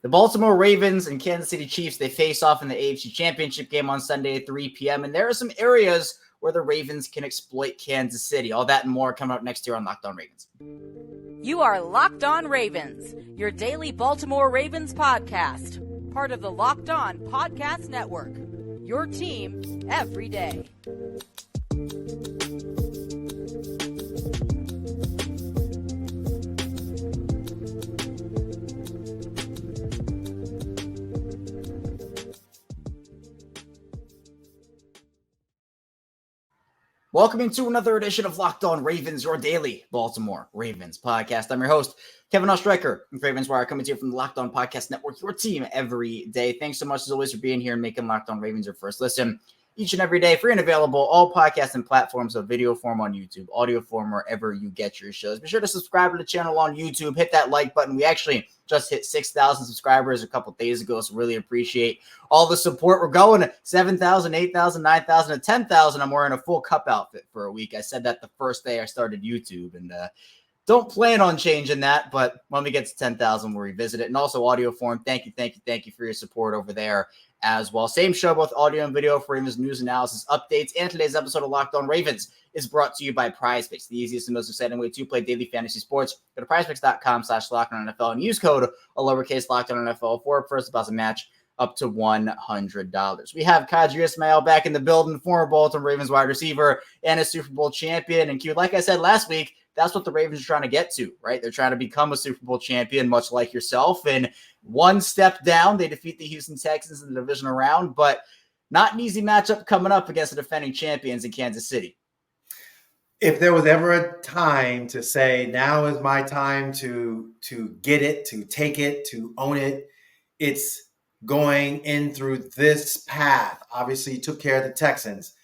The Baltimore Ravens and Kansas City Chiefs, they face off in the AFC Championship Game on Sunday at 3 p.m. And there are some areas where the Ravens can exploit Kansas City. All that and more coming up next year on Locked On Ravens. You are Locked On Ravens, your daily Baltimore Ravens podcast. Part of the Locked On Podcast Network, your team every day. Welcome into another edition of Locked On Ravens, your daily Baltimore Ravens podcast. I'm your host, Kevin Ostreicher from Ravens Wire, coming to you from the Locked On Podcast Network, your team every day. Thanks so much, as always, for being here and making Locked On Ravens your first listen each and every day. Free and available, all podcasts and platforms, so video form on YouTube, audio form wherever you get your shows. Be sure to subscribe to the channel on YouTube. Hit that like button. We actually just hit 6,000 subscribers a couple days ago, so really appreciate all the support. We're going 7,000, 8,000, 9,000, and 10,000. I'm wearing a full cup outfit for a week. I said that the first day I started YouTube, and don't plan on changing that, but when we get to 10,000, we'll revisit it. And also audio form, thank you for your support over there as well. Same show, both audio and video for Ravens news, analysis, updates. And today's episode of Locked On Ravens is brought to you by PrizePicks, the easiest and most exciting way to play daily fantasy sports. Go to prizepicks.com/LockedOnNFL and use code a lowercase LockedOnNFL for a first deposit match up to $100. We have Qadry Ismail back in the building, former Baltimore Ravens wide receiver and a Super Bowl champion. And Q, like I said last week, that's what the Ravens are trying to get to, right? They're trying to become a Super Bowl champion, much like yourself. And one step down, they defeat the Houston Texans in the divisional round, but not an easy matchup coming up against the defending champions in Kansas City. If there was ever a time to say, now is my time to get it, to take it, to own it, it's going in through this path. Obviously, you took care of the Texans,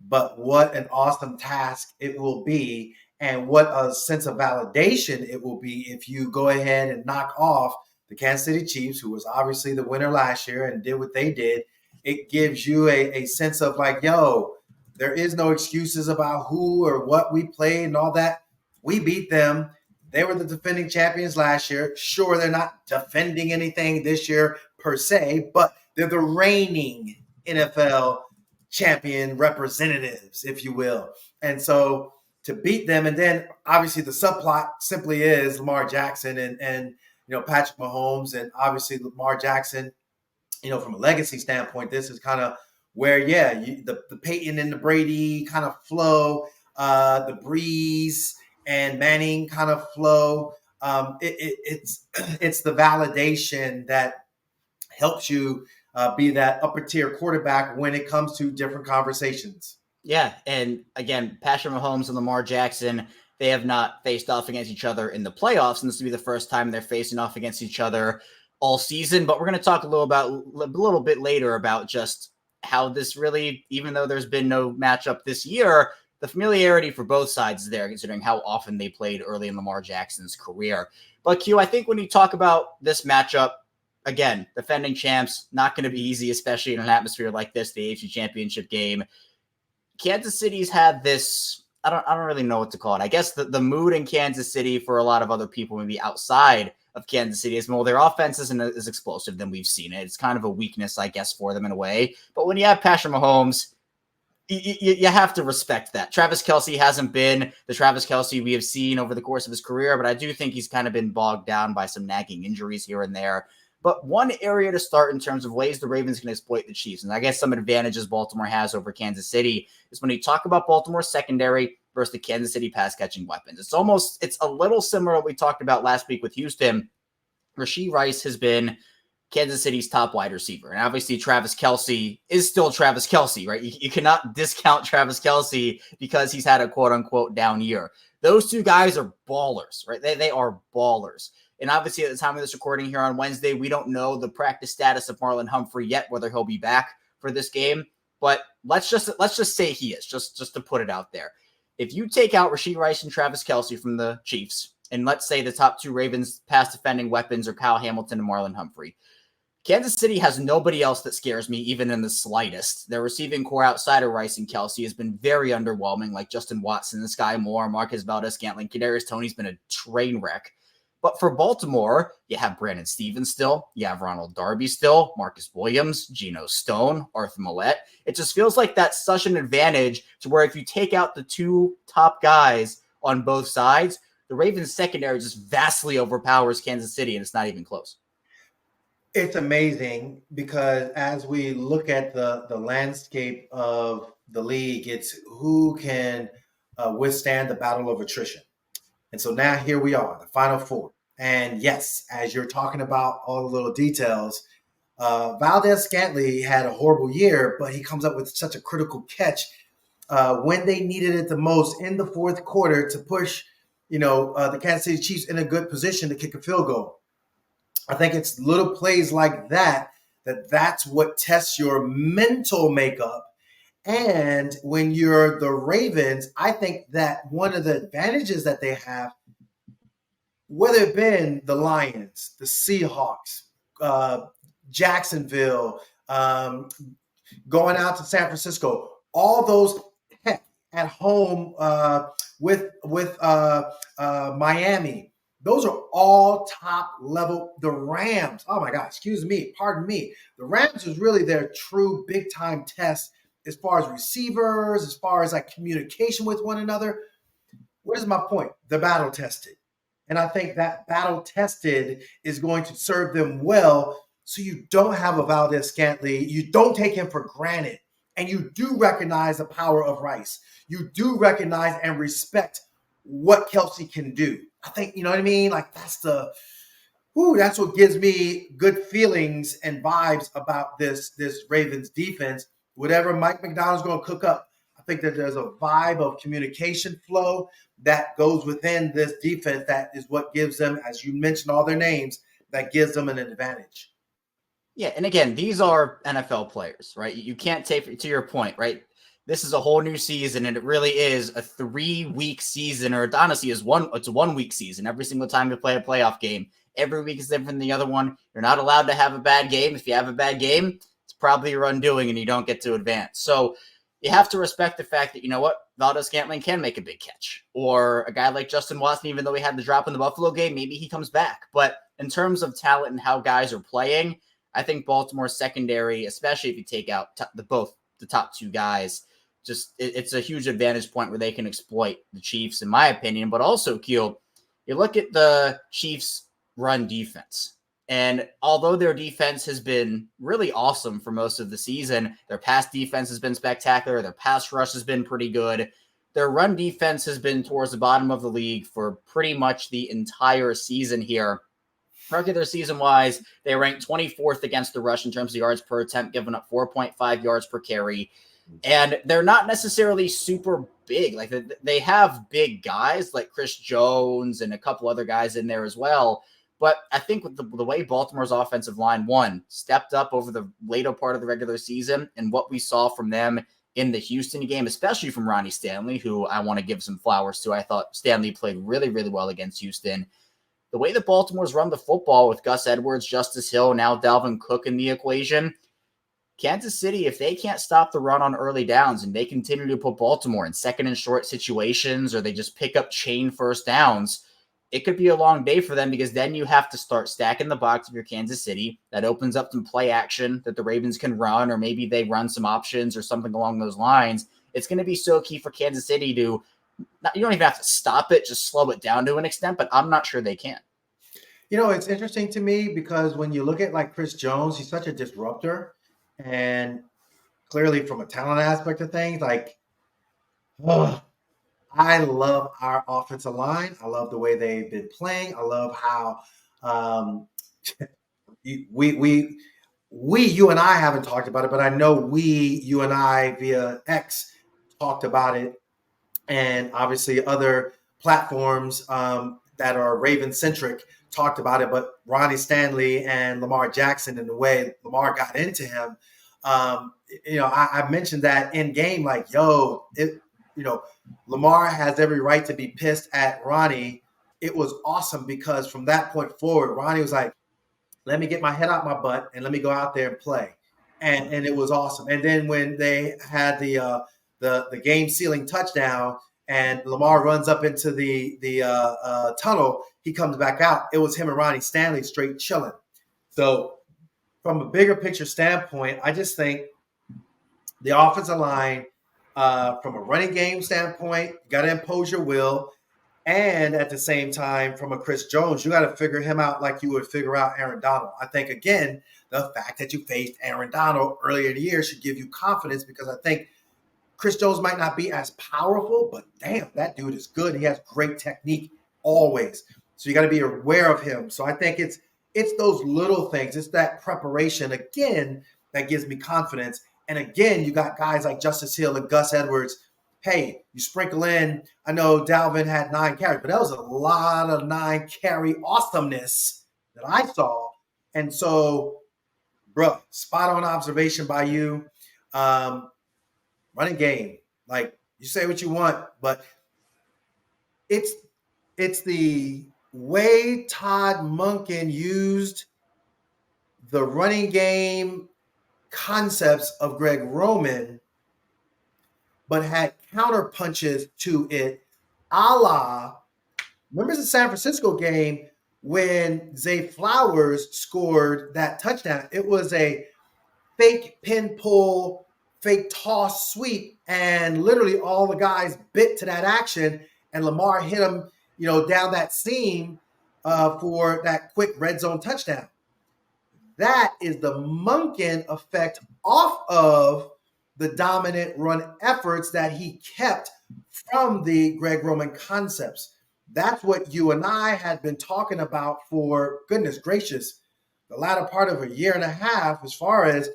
but what an awesome task it will be. And what a sense of validation it will be if you go ahead and knock off the Kansas City Chiefs, who was obviously the winner last year and did what they did. It gives you a sense of like, yo, there is no excuses about who or what we played and all that. We beat them. They were the defending champions last year. Sure, they're not defending anything this year per se, but they're the reigning NFL champion representatives, if you will. And so to beat them, and then obviously the subplot simply is Lamar Jackson and Patrick Mahomes, and obviously Lamar Jackson, from a legacy standpoint, this is kind of where, the Peyton and the Brady kind of flow, the Breeze and Manning kind of flow. It's the validation that helps you be that upper tier quarterback when it comes to different conversations. Yeah, and again, Patrick Mahomes and Lamar Jackson, they have not faced off against each other in the playoffs, and this will be the first time they're facing off against each other all season. But we're going to talk a little bit later about just how this really, even though there's been no matchup this year, the familiarity for both sides is there, considering how often they played early in Lamar Jackson's career. But Q, I think when you talk about this matchup, again, defending champs, not going to be easy, especially in an atmosphere like this, the AFC Championship Game. Kansas City's had this, I don't really know what to call it. I guess the mood in Kansas City for a lot of other people, maybe outside of Kansas City, is more their offense isn't as explosive than we've seen it. It's kind of a weakness, I guess, for them in a way. But when you have Patrick Mahomes, you have to respect that. Travis Kelce hasn't been the Travis Kelce we have seen over the course of his career, but I do think he's kind of been bogged down by some nagging injuries here and there. But one area to start in terms of ways the Ravens can exploit the Chiefs, and I guess some advantages Baltimore has over Kansas City, is when you talk about Baltimore's secondary versus the Kansas City pass-catching weapons. It's a little similar to what we talked about last week with Houston. Rashee Rice has been Kansas City's top wide receiver. And obviously Travis Kelce is still Travis Kelce, right? You cannot discount Travis Kelce because he's had a quote-unquote down year. Those two guys are ballers, right? They are ballers. And obviously, at the time of this recording here on Wednesday, we don't know the practice status of Marlon Humphrey yet, whether he'll be back for this game. But let's just say he is, just to put it out there. If you take out Rashee Rice and Travis Kelce from the Chiefs, and let's say the top two Ravens pass defending weapons are Kyle Hamilton and Marlon Humphrey, Kansas City has nobody else that scares me, even in the slightest. Their receiving core outside of Rice and Kelce has been very underwhelming, like Justin Watson, Sky Moore, Marquez Valdez-Scantling. Kadarius Toney's been a train wreck. But for Baltimore, you have Brandon Stevens still, you have Ronald Darby still, Marcus Williams, Geno Stone, Arthur Millette. It just feels like that's such an advantage to where if you take out the two top guys on both sides, the Ravens secondary just vastly overpowers Kansas City, and it's not even close. It's amazing because as we look at the landscape of the league, it's who can withstand the battle of attrition. And so now here we are, the Final Four. And yes, as you're talking about all the little details, Valdez-Scantling had a horrible year, but he comes up with such a critical catch when they needed it the most in the fourth quarter to push, the Kansas City Chiefs in a good position to kick a field goal. I think it's little plays like that's what tests your mental makeup. And when you're the Ravens, I think that one of the advantages that they have, whether it been the Lions, the Seahawks, Jacksonville, going out to San Francisco, all those at home with Miami. Those are all top level. The Rams, oh my God, pardon me. The Rams is really their true big time test as far as receivers, as far as like communication with one another. What is my point? They're battle tested. And I think that battle tested is going to serve them well. So you don't have a Valdez-Scantling. You don't take him for granted. And you do recognize the power of Rice. You do recognize and respect what Kelsey can do. I think, you know what I mean? Like that's what gives me good feelings and vibes about this Ravens defense. Whatever Mike McDonald's going to cook up, I think that there's a vibe of communication flow that goes within this defense. That is what gives them, as you mentioned all their names, that gives them an advantage. Yeah, and again, these are NFL players, right? You can't take, to your point, right? This is a whole new season, and it really is a 3-week season, or honestly, it's a 1-week season. Every single time you play a playoff game, every week is different than the other one. You're not allowed to have a bad game. If you have a bad game, it's probably your undoing, and you don't get to advance. So you have to respect the fact that, you know what, Valdez-Scantling can make a big catch. Or a guy like Justin Watson, even though he had the drop in the Buffalo game, maybe he comes back. But in terms of talent and how guys are playing, I think Baltimore's secondary, especially if you take out both the top two guys, it's a huge advantage point where they can exploit the Chiefs, in my opinion. But also, Keel, you look at the Chiefs' run defense. And although their defense has been really awesome for most of the season, their pass defense has been spectacular. Their pass rush has been pretty good. Their run defense has been towards the bottom of the league for pretty much the entire season here. Regular season-wise, they ranked 24th against the rush in terms of yards per attempt, giving up 4.5 yards per carry. And they're not necessarily super big. Like they have big guys like Chris Jones and a couple other guys in there as well. But I think with the way Baltimore's offensive line, stepped up over the later part of the regular season, and what we saw from them in the Houston game, especially from Ronnie Stanley, who I want to give some flowers to. I thought Stanley played really, really well against Houston. The way that Baltimore's run the football with Gus Edwards, Justice Hill, now Dalvin Cook in the equation, Kansas City, if they can't stop the run on early downs and they continue to put Baltimore in second and short situations, or they just pick up chain first downs, it could be a long day for them, because then you have to start stacking the box if you're Kansas City. That opens up some play action that the Ravens can run, or maybe they run some options or something along those lines. It's going to be so key for Kansas City to, you don't even have to stop it, just slow it down to an extent, but I'm not sure they can. It's interesting to me because when you look at like Chris Jones, he's such a disruptor. And clearly from a talent aspect of things, like, I love our offensive line. I love the way they've been playing. I love how you and I haven't talked about it, but I know you and I via X talked about it, and obviously other platforms that are Raven-centric talked about it. But Ronnie Stanley and Lamar Jackson, and the way Lamar got into him, I mentioned that in game, like, Lamar has every right to be pissed at Ronnie. It was awesome because from that point forward, Ronnie was like, let me get my head out my butt and let me go out there and play. And it was awesome. And then when they had the game sealing touchdown and Lamar runs up into the tunnel, he comes back out. It was him and Ronnie Stanley straight chilling. So from a bigger picture standpoint, I just think the offensive line, from a running game standpoint, you got to impose your will. And at the same time, from a Chris Jones, you got to figure him out like you would figure out Aaron Donald. I think, again, the fact that you faced Aaron Donald earlier in the year should give you confidence, because I think Chris Jones might not be as powerful, but damn, that dude is good. He has great technique always. So you got to be aware of him. So I think it's those little things. It's that preparation, again, that gives me confidence. And again, you got guys like Justice Hill and Gus Edwards. Hey, you sprinkle in, I know Dalvin had 9 carries, but that was a lot of 9 carry awesomeness that I saw. And so, bro, spot on observation by you. Running game, like, you say what you want, but it's the way Todd Monken used the running game concepts of Greg Roman, but had counter punches to it, a la, remember the San Francisco game when Zay Flowers scored that touchdown? It was a fake pin pull, fake toss sweep, and literally all the guys bit to that action, and Lamar hit him, down that seam for that quick red zone touchdown. That is the Monken effect off of the dominant run efforts that he kept from the Greg Roman concepts. That's what you and I had been talking about for, goodness gracious, the latter part of a year and a half, as far as,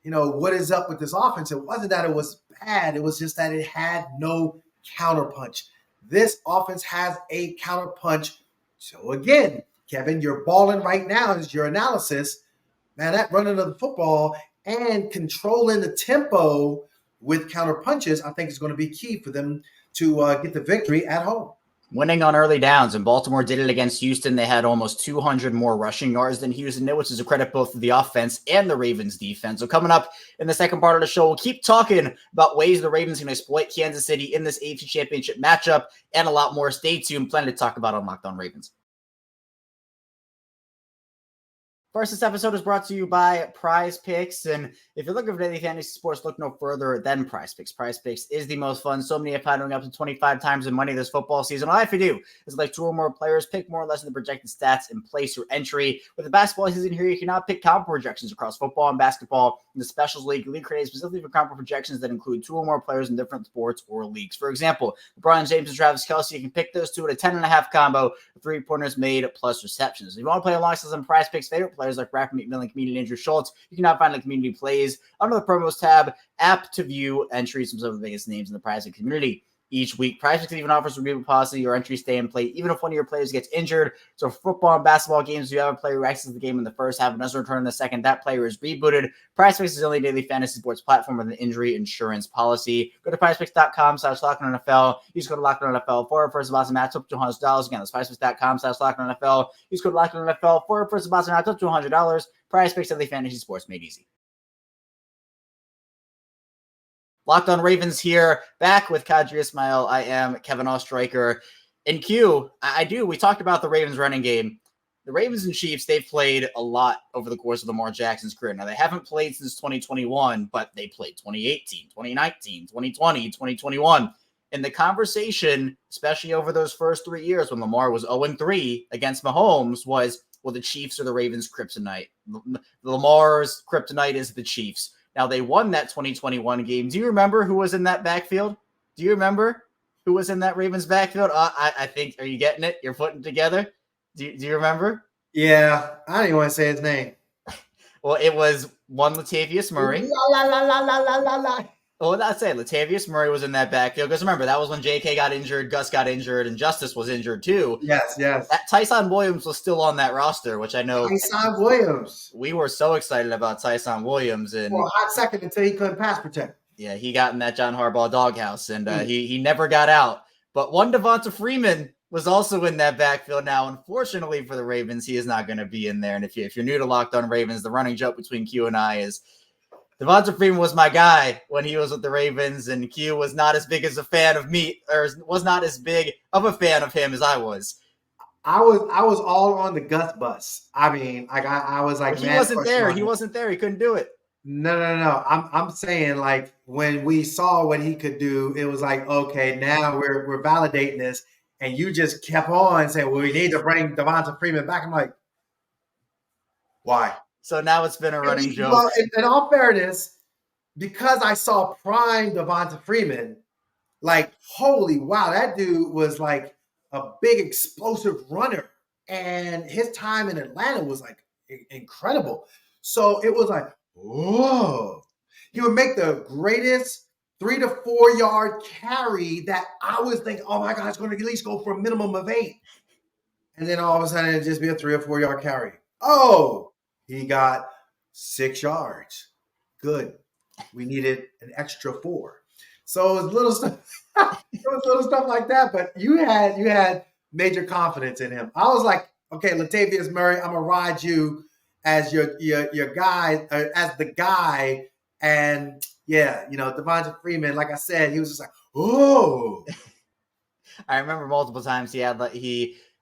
what is up with this offense. It wasn't that it was bad. It was just that it had no counterpunch. This offense has a counterpunch. So again, Kevin, you're balling right now is your analysis. Man, that running of the football and controlling the tempo with counter punches, I think is going to be key for them to get the victory at home. Winning on early downs, and Baltimore did it against Houston. They had almost 200 more rushing yards than Houston did, which is a credit both to the offense and the Ravens defense. So coming up in the second part of the show, we'll keep talking about ways the Ravens can exploit Kansas City in this AFC Championship matchup and a lot more. Stay tuned. Plenty to talk about on Locked On Ravens. First, this episode is brought to you by PrizePicks, and if you're looking for daily fantasy sports, look no further than PrizePicks. PrizePicks is the most fun. So many have had up to 25 times the money this football season. All I have to do is like 2 or more players, pick more or less of the projected stats, and place your entry. With the basketball season here, you can now pick combo projections across football and basketball. In the Specials League created specifically for combo projections that include 2 or more players in different sports or leagues. For example, LeBron James and Travis Kelce, you can pick those 2 at a 10.5 combo, 3-pointers made plus receptions. If you want to play alongside some PrizePicks favorite players like Rapper McMillan, comedian Andrew Schultz, you can now find the community plays under the promos tab, app to view entries from some of the biggest names in the PrizePicks community. Each week, PrizePicks even offers redeemable policy. Your entries stay in play even if one of your players gets injured. So for football and basketball games, if you have a player who exits the game in the first half and doesn't return in the second, that player is rebooted. PrizePicks is the only daily fantasy sports platform with an injury insurance policy. Go to PrizePicks.com/LockedOnNFL. Use code LockedOnNFL for a first deposit match up to $200. Again, that's PrizePicks.com/LockedOnNFL. Use code LockedOnNFL for a first deposit match up to $100. PrizePicks, daily fantasy sports made easy. Locked On Ravens here, back with Qadry Ismail. I am Kevin Ostreicher. In Q, we talked about the Ravens running game. The Ravens and Chiefs, they've played a lot over the course of Lamar Jackson's career. Now, they haven't played since 2021, but they played 2018, 2019, 2020, 2021. And the conversation, especially over those first 3 years when Lamar was 0-3 against Mahomes, was, well, the Chiefs are the Ravens' kryptonite. Lamar's kryptonite is the Chiefs. Now, they won that 2021 game. Do you remember who was in that backfield? Do you remember who was in that Ravens backfield? I think, are you getting it? You're putting it together? Do you remember? Yeah, I don't even want to say his name. Well, it was one Latavius Murray. Well, that's it. Latavius Murray was in that backfield. Because remember, that was when J.K. got injured, Gus got injured, and Justice was injured too. Yes. Tyson Williams was still on that roster, which I know. Tyson Williams. We were so excited about Tyson Williams. And for a hot second until he couldn't pass protect. Yeah, he got in that John Harbaugh doghouse, and he never got out. But one Devonta Freeman was also in that backfield. Now, unfortunately for the Ravens, he is not going to be in there. And if you're new to Locked On Ravens, the running joke between Q and I is Devonta Freeman was my guy when he was with the Ravens, and Q was not as big as a fan of me, or was not as big of a fan of him as I was. I was all on the Gus bus. I mean, like I was like, But he man, wasn't there. He wasn't there. He couldn't do it. No. I'm saying, like, when we saw what he could do, it was like, okay, now we're validating this, and you just kept on saying, well, we need to bring Devonta Freeman back. I'm like, why? So now it's been a running joke. Well, in all fairness, because I saw prime Devonta Freeman, like, holy wow, that dude was like a big explosive runner, and his time in Atlanta was like incredible. So it was like, whoa, he would make the greatest 3 to 4 yard carry that I was thinking, oh my God, it's going to at least go for a minimum of 8. And then all of a sudden it'd just be a 3 or 4 yard carry. Oh, he got 6 yards. Good. We needed an extra 4. So it was little stuff. It was little stuff like that. But you had major confidence in him. I was like, okay, Latavius Murray, I'm gonna ride you as your guy, as the guy. And yeah, Devonta Freeman, like I said, he was just like, oh. I remember multiple times he had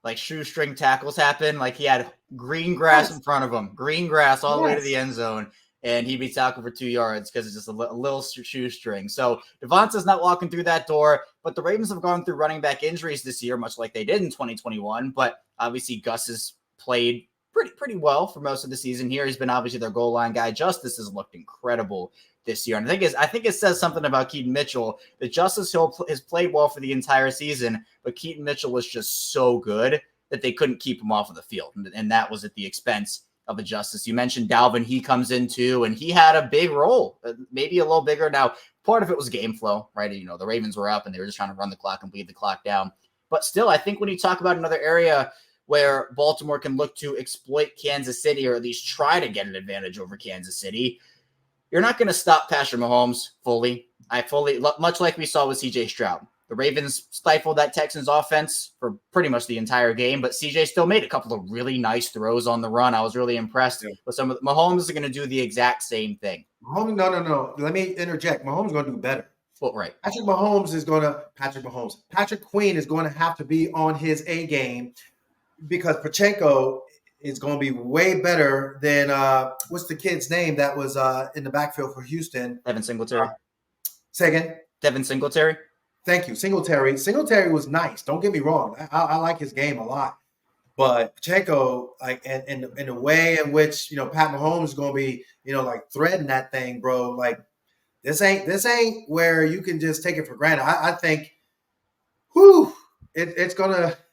like shoestring tackles happen. Like he had green grass in front of him, green grass all the way to the end zone. And he'd be tackled for 2 yards because it's just a little shoestring. So Devonta's not walking through that door, but the Ravens have gone through running back injuries this year, much like they did in 2021. But obviously Gus has played pretty well for most of the season here. He's been obviously their goal line guy. Justice has looked incredible this year. And I think it says something about Keaton Mitchell that Justice Hill has played well for the entire season, but Keaton Mitchell was just so good that they couldn't keep him off of the field. And that was at the expense of a Justice. You mentioned Dalvin, he comes in too, and he had a big role, maybe a little bigger. Now, part of it was game flow, right? The Ravens were up and they were just trying to run the clock and bleed the clock down. But still, I think when you talk about another area where Baltimore can look to exploit Kansas City, or at least try to get an advantage over Kansas City, you're not going to stop Patrick Mahomes fully. Much like we saw with CJ Stroud. The Ravens stifled that Texans offense for pretty much the entire game, but CJ still made a couple of really nice throws on the run. I was really impressed with some of the Mahomes is going to do the exact same thing. Mahomes, no. Let me interject. Mahomes is going to do better. Well, right. Patrick Queen is going to have to be on his A game, because Pacheco is going to be way better than what's the kid's name that was in the backfield for Houston? Devin Singletary. Say again? Devin Singletary. Thank you. Singletary was nice. Don't get me wrong. I like his game a lot. But Pacheco, like, in the way in which, Pat Mahomes is going to be, like, threading that thing, bro. Like, this ain't where you can just take it for granted. I think, it's going to –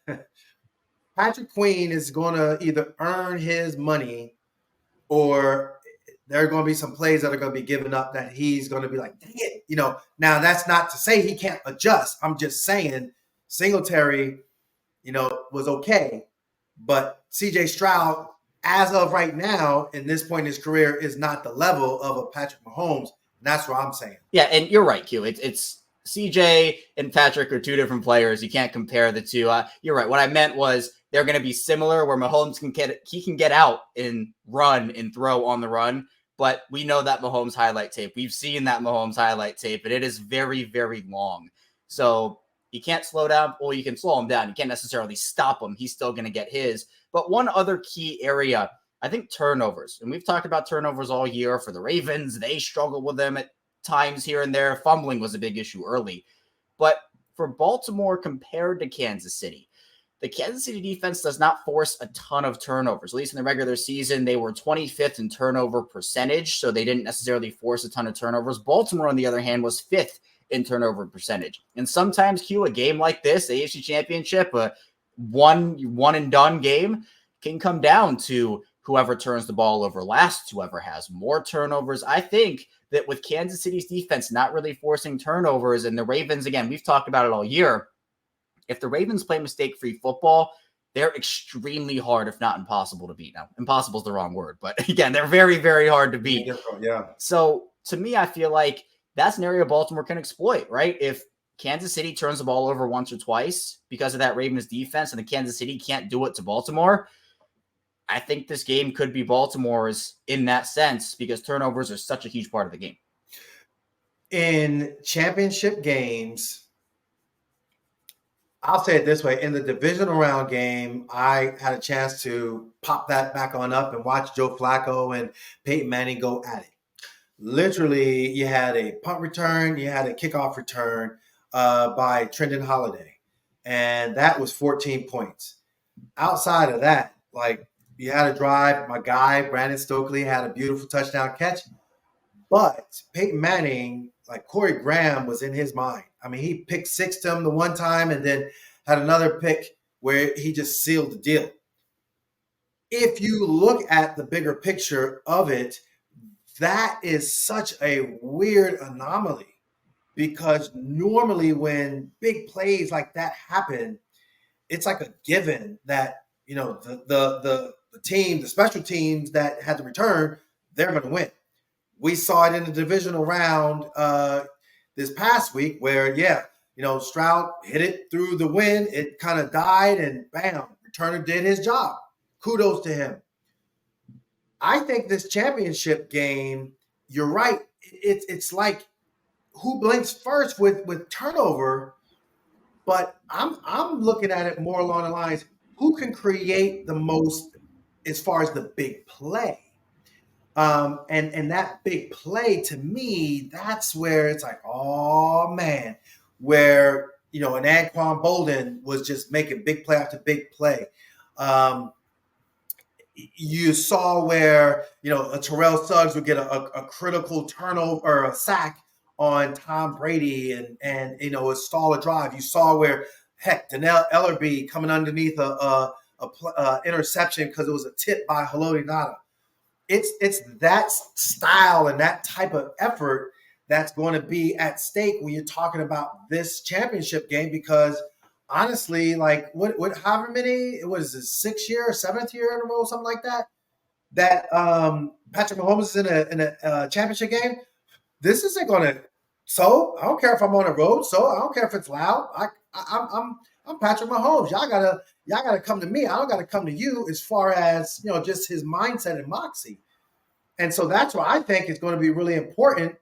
Patrick Queen is going to either earn his money, or there are going to be some plays that are going to be given up that he's going to be like, dang it. Now that's not to say he can't adjust. I'm just saying Singletary, was okay. But CJ Stroud, as of right now, in this point in his career, is not the level of a Patrick Mahomes. And that's what I'm saying. Yeah, and you're right, Q. It's CJ and Patrick are two different players. You can't compare the two. You're right. What I meant was they're going to be similar, where Mahomes can get out and run and throw on the run. But we know that Mahomes highlight tape. We've seen that Mahomes highlight tape, and it is very, very long. So you can't slow down. Well, you can slow him down. You can't necessarily stop him. He's still going to get his. But one other key area, I think turnovers. And we've talked about turnovers all year for the Ravens. They struggle with them at times here and there. Fumbling was a big issue early. But for Baltimore compared to Kansas City, the Kansas City defense does not force a ton of turnovers. At least in the regular season, they were 25th in turnover percentage, so they didn't necessarily force a ton of turnovers. Baltimore, on the other hand, was 5th in turnover percentage. And sometimes, Q, a game like this, the AFC Championship, a one and done game, can come down to whoever turns the ball over last, whoever has more turnovers. I think that with Kansas City's defense not really forcing turnovers, and the Ravens, again, we've talked about it all year, if the Ravens play mistake-free football, they're extremely hard, if not impossible to beat. Now, impossible is the wrong word, but again, they're very, very hard to beat. Yeah. So to me, I feel like that's an area Baltimore can exploit, right? If Kansas City turns the ball over once or twice because of that Ravens defense, and the Kansas City can't do it to Baltimore, I think this game could be Baltimore's in that sense because turnovers are such a huge part of the game. In championship games, I'll say it this way. In the divisional round game, I had a chance to pop that back on up and watch Joe Flacco and Peyton Manning go at it. Literally, you had a punt return, you had a kickoff return by Trendon Holiday, and that was 14 points. Outside of that, like, you had a drive. My guy, Brandon Stokely, had a beautiful touchdown catch. But Peyton Manning, like Corey Graham, was in his mind. I mean, he picked sixed him the one time and then had another pick where he just sealed the deal. If you look at the bigger picture of it, that is such a weird anomaly because normally when big plays like that happen, it's like a given that, you know, the team, the special teams that had the return, they're going to win. We saw it in the divisional round this past week where, Stroud hit it through the wind. It kind of died and bam, returner did his job. Kudos to him. I think this championship game, you're right. It's like who blinks first with turnover, but I'm looking at it more along the lines, who can create the most as far as the big play? And that big play, to me, that's where it's like, oh, man, where, an Anquan Bolden was just making big play after big play. You saw where, a Terrell Suggs would get a critical turnover or a sack on Tom Brady and a stall a drive. You saw where, heck, Donnell Ellerbe coming underneath a interception because it was a tip by Haloti Ngata. It's that style and that type of effort that's going to be at stake when you're talking about this championship game because honestly, like however many, it was his 6th year or 7th year in a row, something like that Patrick Mahomes is in a championship game. This isn't going to, so I don't care if I'm on the road, so I don't care if it's loud. I'm Patrick Mahomes. Y'all gotta come to me. I don't gotta come to you as far as, just his mindset and moxie. And so that's why I think it's going to be really important.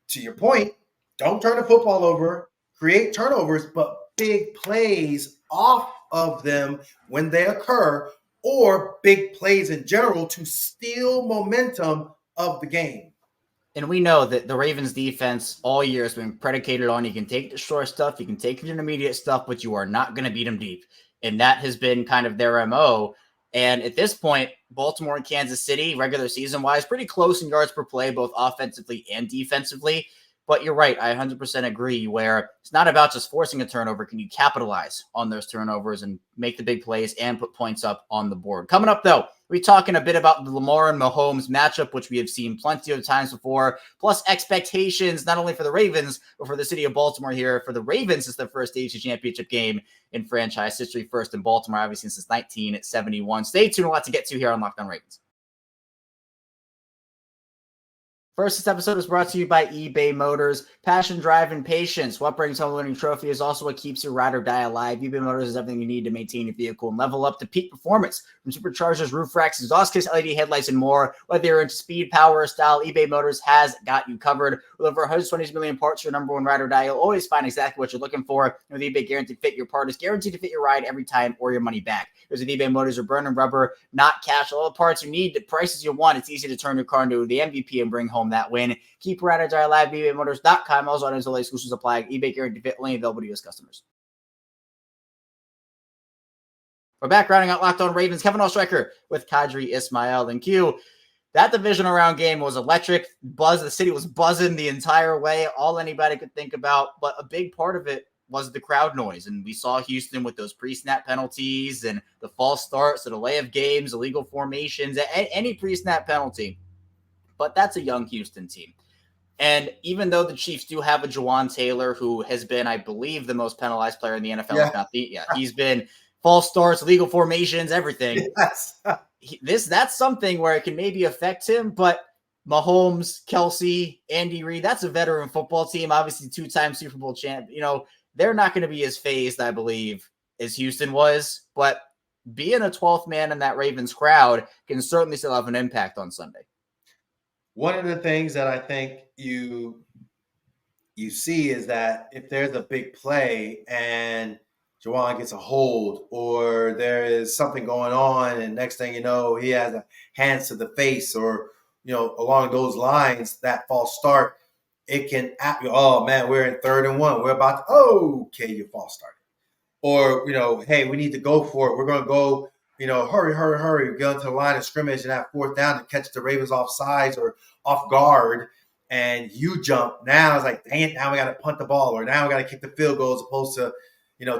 To your point, don't turn the football over, create turnovers, but big plays off of them when they occur, or big plays in general to steal momentum of the game. And we know that the Ravens defense all year has been predicated on you can take the short stuff, you can take the intermediate stuff, but you are not going to beat them deep. And that has been kind of their MO. And at this point, Baltimore and Kansas City, regular season-wise, pretty close in yards per play, both offensively and defensively. But you're right. I 100% agree where it's not about just forcing a turnover. Can you capitalize on those turnovers and make the big plays and put points up on the board? Coming up, though, we're talking a bit about the Lamar and Mahomes matchup, which we have seen plenty of times before, plus expectations not only for the Ravens, but for the city of Baltimore here. For the Ravens, it's their first AFC Championship game in franchise history, first in Baltimore, obviously, since 1971. Stay tuned. A lot to get to here on Locked On Ravens. First, this episode is brought to you by eBay Motors. Passion, drive, and patience. What brings home the winning trophy is also what keeps your ride or die alive. eBay Motors is everything you need to maintain your vehicle and level up to peak performance. From superchargers, roof racks, exhaust kits, LED headlights, and more. Whether you're into speed, power, or style, eBay Motors has got you covered. With over 120 million parts for your number one ride or die, you'll always find exactly what you're looking for. And with eBay Guaranteed Fit, your part is guaranteed to fit your ride every time or your money back. Because with eBay Motors, you're burning rubber, not cash. All the parts you need, the prices you want. It's easy to turn your car into the MVP and bring home that win. Keep ride or die alive. ebaymotors.com. Also, until exclusions apply. eBay Guaranteed Fit only available to U.S. customers. We're back rounding out Locked On Ravens. Kevin Oestreicher with Qadry Ismail and Q. That divisional round game was electric. The city was buzzing the entire way. All anybody could think about, but a big part of it was the crowd noise. And we saw Houston with those pre-snap penalties and the false starts, the delay of games, illegal formations, any pre-snap penalty. But that's a young Houston team. And even though the Chiefs do have a Jawan Taylor, who has been, I believe, the most penalized player in the NFL. He's been false starts, legal formations, everything. Yes. That's something where it can maybe affect him, but Mahomes, Kelsey, Andy Reid, that's a veteran football team, obviously two-time Super Bowl champ. They're not going to be as phased, I believe, as Houston was. But being a 12th man in that Ravens crowd can certainly still have an impact on Sunday. One of the things that I think you see is that if there's a big play and Juwan gets a hold, or there is something going on, and next thing you know, he has a hands to the face, or along those lines, that false start, it can, oh man, we're in 3rd and 1. We're about to, okay, you false started. Or, hey, we need to go for it. We're going to go, hurry. We get into the line of scrimmage and have 4th down to catch the Ravens off sides or off guard, and you jump. Now it's like, dang it, now we got to punt the ball, or now we got to kick the field goal as opposed to,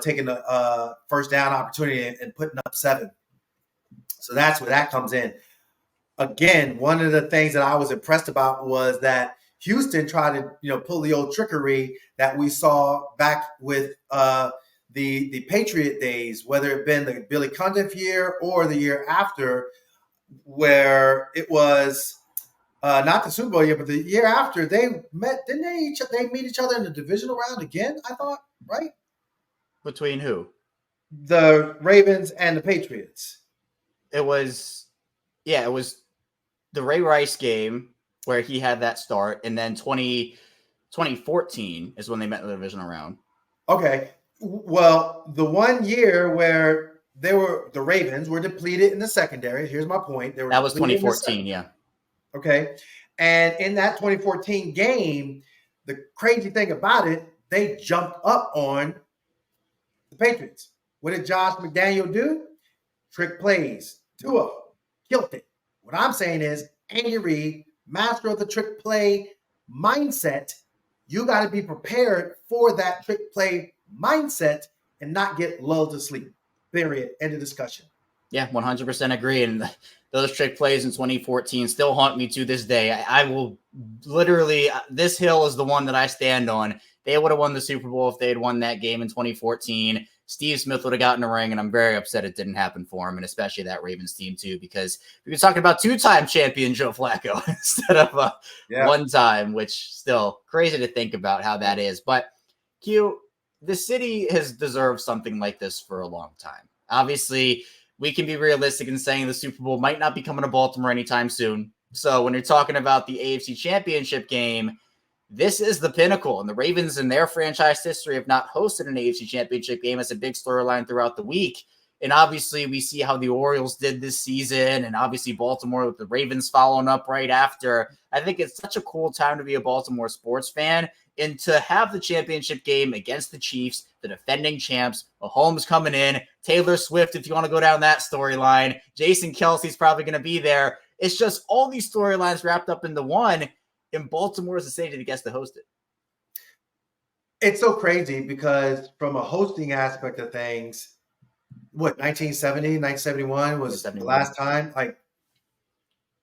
taking the 1st down opportunity and putting up 7. So that's where that comes in. Again, one of the things that I was impressed about was that Houston tried to, pull the old trickery that we saw back with the Patriot days, whether it been the Billy Cundiff year or the year after, where it was not the Super Bowl year, but the year after they met. Didn't they meet each other in the divisional round again? I thought, right? Between who? The Ravens and the Patriots. It was the Ray Rice game where he had that start, and then 2014 is when they met in the divisional round. Okay. Well, the one year where the Ravens were depleted in the secondary. Here's my point. That was 2014, yeah. Okay. And in that 2014 game, the crazy thing about it, they jumped up on the Patriots. What did Josh McDaniel do? Trick plays. 2 of them. Killed it. What I'm saying is, Andy Reid, master of the trick play mindset, you got to be prepared for that trick play mindset and not get lulled to sleep. Period. End of discussion. Yeah, 100% agree. And those trick plays in 2014 still haunt me to this day. I will literally, this hill is the one that I stand on. They would have won the Super Bowl if they had won that game in 2014. Steve Smith would have gotten a ring, and I'm very upset it didn't happen for him, and especially that Ravens team too, because we were talking about 2-time champion Joe Flacco instead of one time, which still crazy to think about how that is. But Q, the city has deserved something like this for a long time. Obviously, we can be realistic in saying the Super Bowl might not be coming to Baltimore anytime soon. So when you're talking about the AFC Championship game, this is the pinnacle, and the Ravens in their franchise history have not hosted an AFC Championship game. It's a big storyline throughout the week. And obviously we see how the Orioles did this season, and obviously Baltimore with the Ravens following up right after. I think it's such a cool time to be a Baltimore sports fan, and to have the championship game against the Chiefs, the defending champs, Mahomes coming in, Taylor Swift, if you want to go down that storyline, Jason Kelsey's probably going to be there. It's just all these storylines wrapped up into one. And Baltimore is the city that gets to host it. It's so crazy because from a hosting aspect of things, 1970, 1971 was the last time? Like,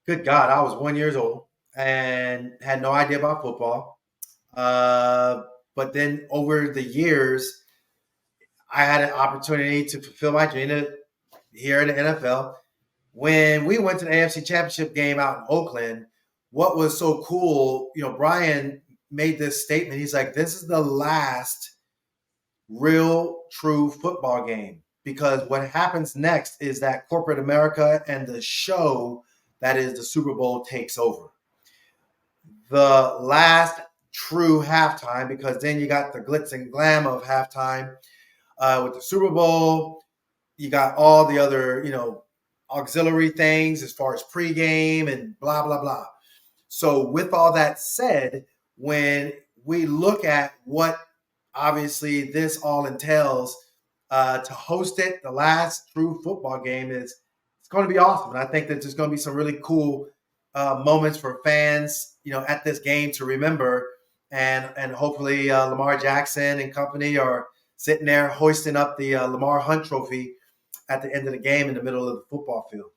good God, I was 1 year old and had no idea about football. But then over the years, I had an opportunity to fulfill my dream here in the NFL. When we went to the AFC Championship game out in Oakland, what was so cool, Brian made this statement. He's like, this is the last real, true football game, because what happens next is that corporate America and the show that is the Super Bowl takes over. The last true halftime, because then you got the glitz and glam of halftime with the Super Bowl. You got all the other, auxiliary things as far as pregame and blah, blah, blah. So with all that said, when we look at what obviously this all entails, to host it, the last true football game, it's going to be awesome. And I think that there's going to be some really cool moments for fans, at this game to remember. And hopefully Lamar Jackson and company are sitting there hoisting up the Lamar Hunt Trophy at the end of the game in the middle of the football field.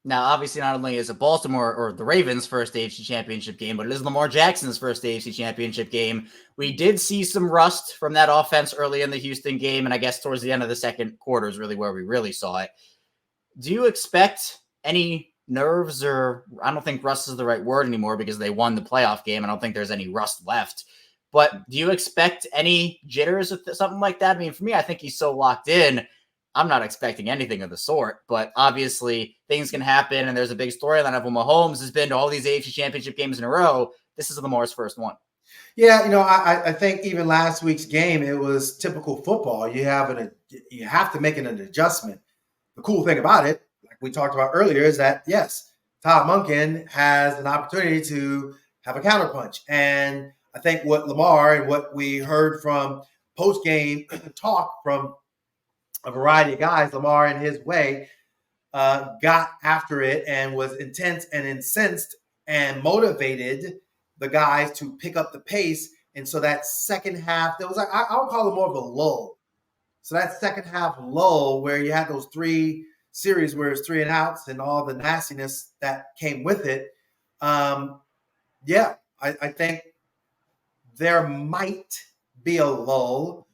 Now, obviously, not only is it Baltimore or the Ravens' first AFC Championship game, but it is Lamar Jackson's first AFC Championship game. We did see some rust from that offense early in the Houston game, and I guess towards the end of the second quarter is really where we really saw it. Do you expect any nerves, or I don't think rust is the right word anymore because they won the playoff game. I don't think there's any rust left. But do you expect any jitters with something like that? I mean, for me, I think he's so locked in. I'm not expecting anything of the sort, but obviously things can happen, and there's a big storyline of when Mahomes has been to all these AFC Championship games in a row. This is Lamar's first one. Yeah, I think even last week's game, it was typical football. You have to make an adjustment. The cool thing about it, like we talked about earlier, is that yes, Todd Monken has an opportunity to have a counterpunch. And I think what Lamar and what we heard from post-game talk from a variety of guys, Lamar in his way, got after it and was intense and incensed and motivated the guys to pick up the pace. And so that second half, there was like, I would call it more of a lull. So that second half lull where you had those 3 series where it's 3 and outs and all the nastiness that came with it. I think there might be a lull,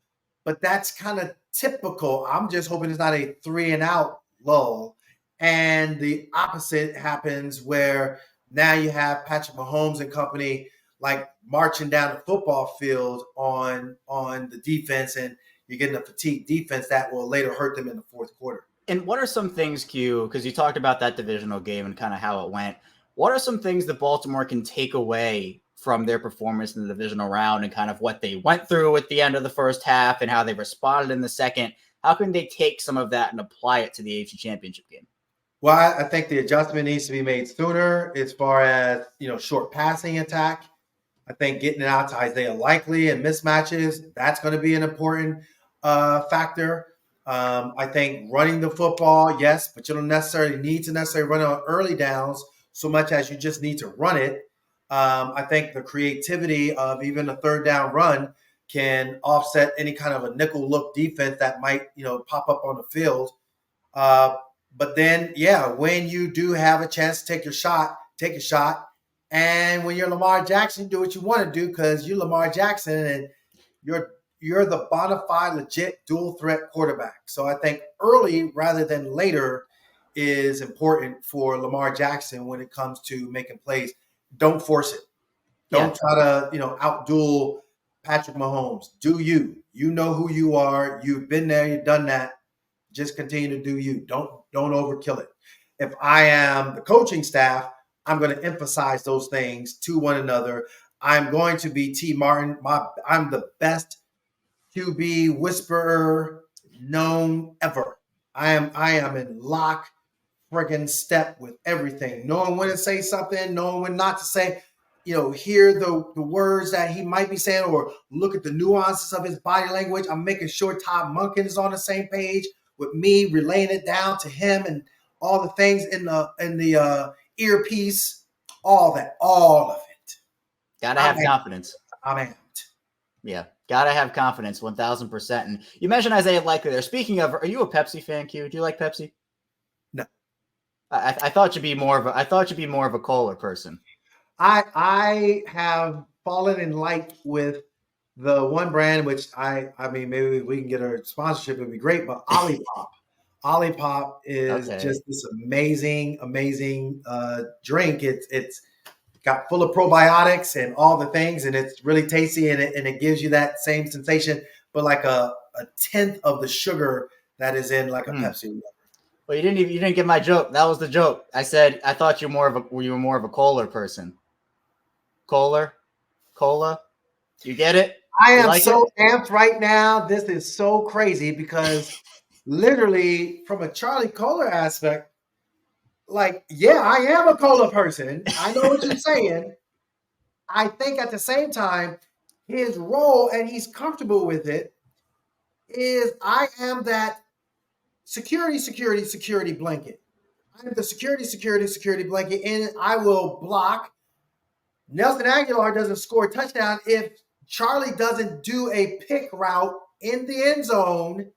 but that's kind of typical. I'm just hoping it's not a 3 and out lull. And the opposite happens where now you have Patrick Mahomes and company like marching down the football field on the defense, and you're getting a fatigued defense that will later hurt them in the fourth quarter. And what are some things, Q, because you talked about that divisional game and kind of how it went. What are some things that Baltimore can take away from their performance in the divisional round and kind of what they went through at the end of the first half and how they responded in the second? How can they take some of that and apply it to the AFC Championship game? Well, I think the adjustment needs to be made sooner as far as, short passing attack. I think getting it out to Isaiah Likely and mismatches, that's going to be an important factor. I think running the football, yes, but you don't necessarily need to run on early downs so much as you just need to run it. I think the creativity of even a third down run can offset any kind of a nickel look defense that might, pop up on the field. But then, when you do have a chance to take a shot. And when you're Lamar Jackson, do what you want to do because you're Lamar Jackson and you're the bona fide, legit dual threat quarterback. So I think early rather than later is important for Lamar Jackson when it comes to making plays. Don't force it. Don't try to, outduel Patrick Mahomes. Do you. You know who you are. You've been there. You've done that. Just continue to do you. Don't overkill it. If I am the coaching staff, I'm going to emphasize those things to one another. I'm going to be T. Martin. I'm the best QB whisperer known ever. I am in lock friggin' step with everything. Knowing when to say something, knowing when not to say, hear the words that he might be saying or look at the nuances of his body language. I'm making sure Todd Monken is on the same page with me, relaying it down to him and all the things in the earpiece, all of it. Gotta have confidence. I'm amped. Yeah, gotta have confidence, 1,000%. And you mentioned Isaiah Likely there. Speaking of, are you a Pepsi fan, Q? Do you like Pepsi? No. I thought you'd be more of a cola person. I have fallen in like with the one brand, which I mean, maybe we can get a sponsorship. It'd be great, but Olipop. Olipop is just this amazing drink. It's got full of probiotics and all the things, and it's really tasty, and it gives you that same sensation, but like a tenth of the sugar that is in like a Pepsi. Well, you didn't get my joke. That was the joke. I said I thought you were more of a cola person. Cola. You get it? I am amped right now. This is so crazy because literally from a Charlie Cola aspect, I am a cola person. I know what you're saying. I think at the same time, his role, and he's comfortable with it, is I am that security blanket. I'm the security blanket, and I will block. Nelson Aguilar doesn't score a touchdown if Charlie doesn't do a pick route in the end zone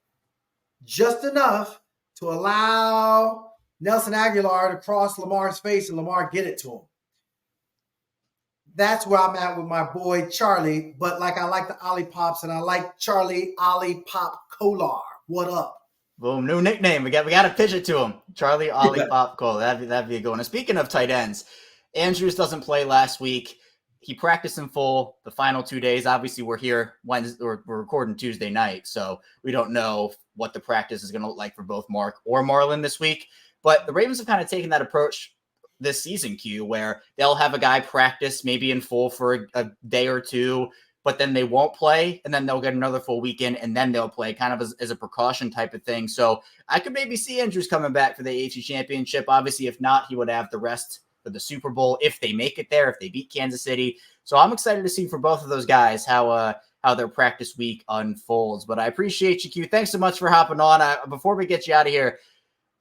just enough to allow Nelson Aguilar to cross Lamar's face and Lamar get it to him. That's where I'm at with my boy Charlie. But I like the Olipops, and I like Charlie Olipop Kolar. What up? Boom, new nickname. We got to pitch it to him. Charlie Olipop Kolar. That'd be a good one. And speaking of tight ends, Andrews doesn't play last week. He practiced in full the final 2 days. Obviously, we're here Wednesday, or we're recording Tuesday night, so we don't know what the practice is going to look like for both Mark or Marlon this week. But the Ravens have kind of taken that approach this season, Q, where they'll have a guy practice maybe in full for a day or two, but then they won't play, and then they'll get another full weekend, and then they'll play kind of as a precaution type of thing. So I could maybe see Andrews coming back for the AFC Championship. Obviously, if not, he would have the rest for the Super Bowl if they make it there, if they beat Kansas City. So I'm excited to see for both of those guys how their practice week unfolds. But I appreciate you, Q. Thanks so much for hopping on. Before we get you out of here,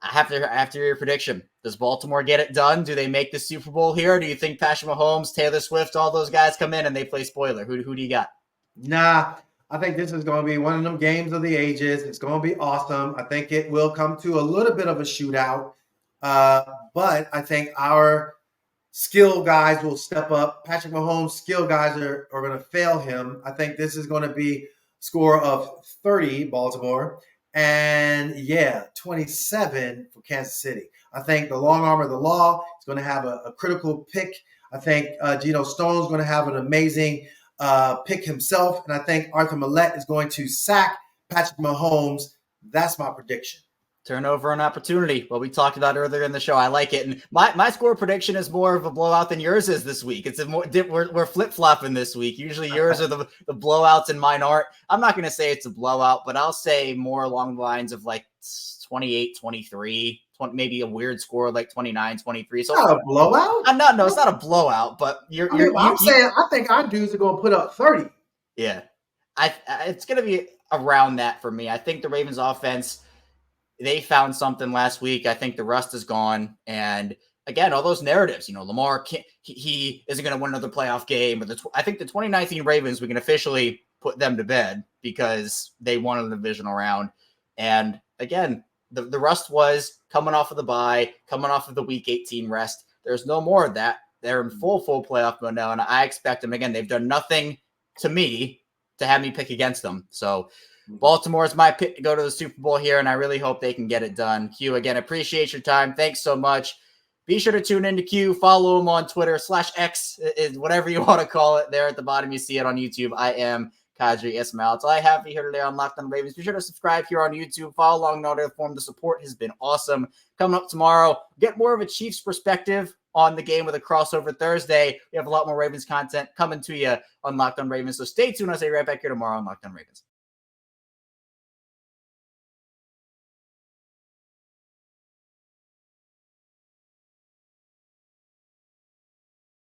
I have to hear your prediction. Does Baltimore get it done? Do they make the Super Bowl here? Or do you think Patrick Mahomes, Taylor Swift, all those guys come in and they play spoiler? Who do you got? Nah, I think this is going to be one of them games of the ages. It's going to be awesome. I think it will come to a little bit of a shootout. But I think our skill guys will step up. Patrick Mahomes' skill guys are going to fail him. I think this is going to be a score of 30, Baltimore. And 27 for Kansas City. I think the long arm of the law is going to have a critical pick. I think Geno Stone's going to have an amazing pick himself. And I think Arthur Millette is going to sack Patrick Mahomes. That's my prediction. Turnover and opportunity. Well, we talked about earlier in the show. I like it. And my score prediction is more of a blowout than yours is this week. We're flip-flopping this week. Usually yours are the blowouts and mine aren't. I'm not going to say it's a blowout, but I'll say more along the lines of like 28-23, maybe a weird score like 29-23. So not a blowout? No, it's not a blowout, but I'm saying I think our dudes are going to put up 30. Yeah. It's going to be around that for me. I think the Ravens offense, they found something last week. I think the rust is gone. And again, all those narratives, Lamar, he isn't going to win another playoff game. But I think the 2019 Ravens, we can officially put them to bed because they won a divisional round. And again, the rust was coming off of the bye, coming off of the week 18 rest. There's no more of that. They're in full playoff mode now. And I expect them, again, they've done nothing to me to have me pick against them. So Baltimore is my pick to go to the Super Bowl here, and I really hope they can get it done. Q, again, appreciate your time. Thanks so much. Be sure to tune into Q. Follow him on Twitter /X, whatever you want to call it. There at the bottom, you see it on YouTube. I am Qadry Ismail. That's all I have for you here today on Locked On Ravens. Be sure to subscribe here on YouTube. Follow along in order to form. The support has been awesome. Coming up tomorrow, get more of a Chiefs perspective on the game with a crossover Thursday. We have a lot more Ravens content coming to you on Locked On Ravens. So stay tuned. I'll see you right back here tomorrow on Locked On Ravens.